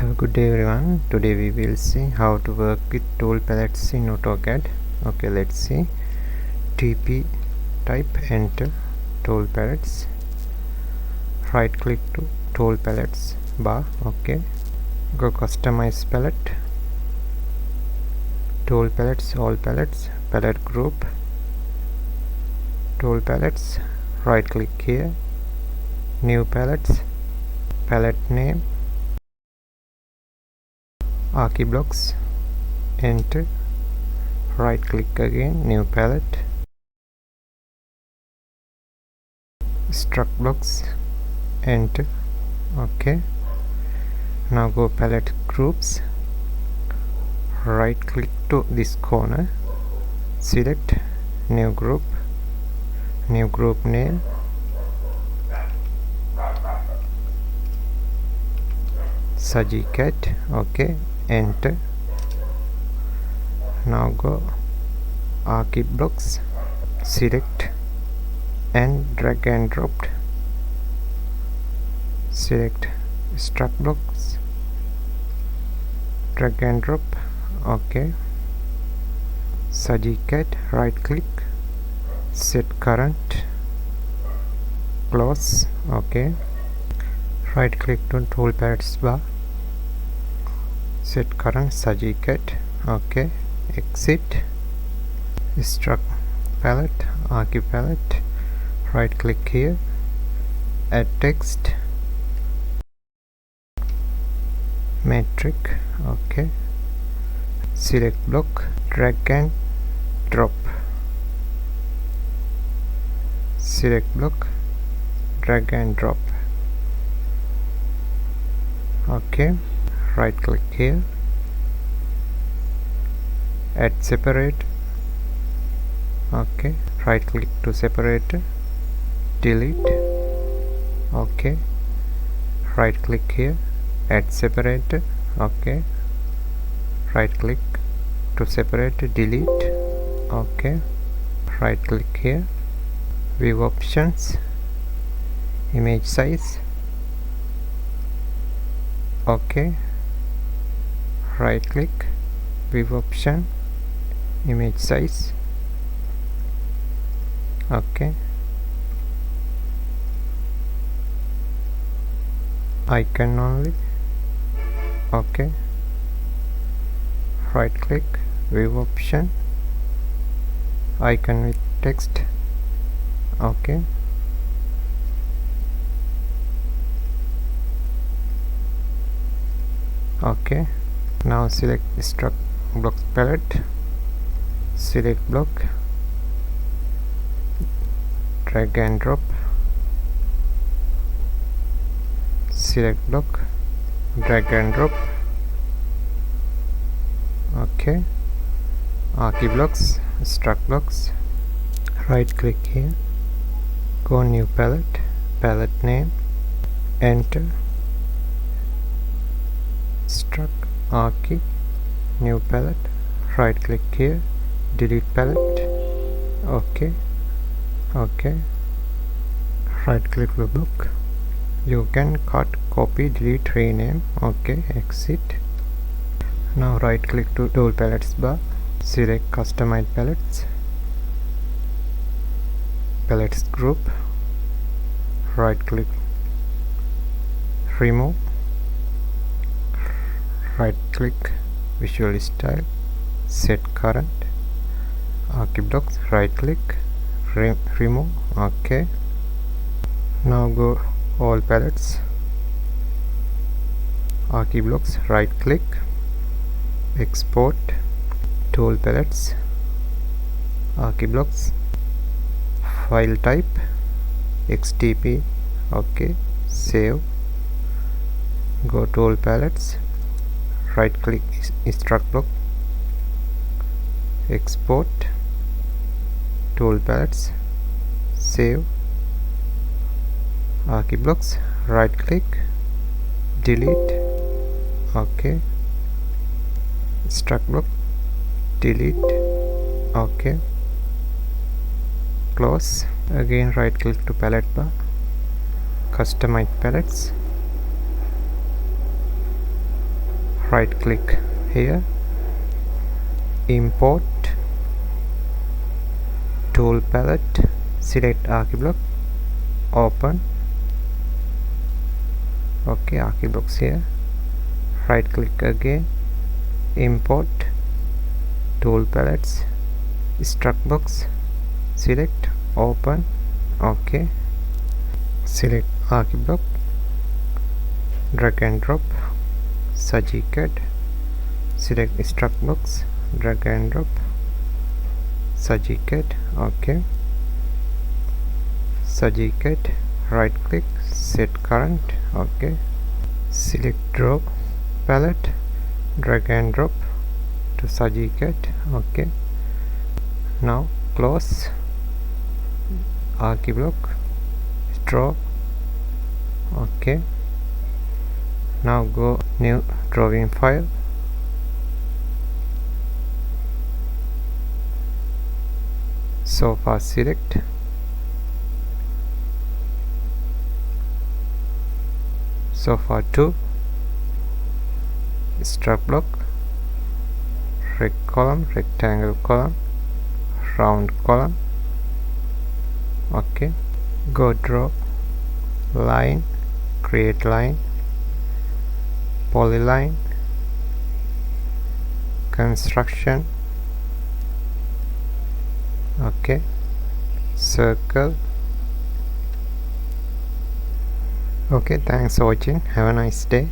Have a good day everyone. Today we will see how to work with tool palettes in AutoCAD. Okay, let's see. TP type, enter tool palettes, right click to tool palettes bar. Okay, go customize palette, tool palettes, all palettes, palette group, tool palettes, right click here, new palettes, palette name, AutoCAD, enter, right click again, new palette, struct blocks, enter. Okay, now go palette groups, right click to this corner, select new group name, AutoCAD. Okay, enter. Now go AutoCAD, select and drag and drop, select struct blocks, drag and drop. Okay, AutoCAD, right click, set current, close. Okay, right click to tool palettes bar, set current, AutoCAD. Okay, exit, struct palette, AutoCAD palette, right click here, add text, metric. Okay, select block, drag and drop, select block, drag and drop. Okay, right click here, add separate. Okay, right click to separate, delete. Okay, right click here, add separate. Okay, right click to separate, delete. Okay, right click here, view options, image size. Okay, right click, view option, image size. Okay, icon only. Okay, right click, view option, icon with text. Okay, okay, now select struct blocks palette, select block, drag and drop, select block, drag and drop. Okay, AutoCAD blocks, struct blocks, right click here, go new palette, palette name, enter, struct AutoCAD, new palette, right click here, delete palette. Okay, okay, right click the block, you can cut, copy, delete, rename. Okay, exit. Now right click to tool palettes bar, select customize palettes, palettes group, right click, remove, right click, visual style, set current, AutoCAD, right click, remove. Okay, now go all palettes, AutoCAD, right click, export, tool palettes, AutoCAD, file type XTP. Okay, save, go tool palettes, right click, struct block, export, tool palettes, save, AutoCAD, right click, delete. Okay, struct block, delete. Okay, close. Again right click to palette bar, customize palettes, right click here, import tool palette, select ArchiBlock, open. Okay, ArchiBlocks here, right click again, import tool palettes, structbox, select, open. Okay, select ArchiBlock, drag and drop, AutoCAD, select structbox, drag and drop, AutoCAD. Okay, AutoCAD, right click, set current. Okay, select draw palette, drag and drop to AutoCAD. Okay, now close ArchiBlock, draw. Okay, now go new drawing file, sofa, select, sofa 2, struct block, column, rectangle column, round column. Okay, go draw line, create line, polyline, construction. Okay, circle. Okay, thanks for watching. Have a nice day.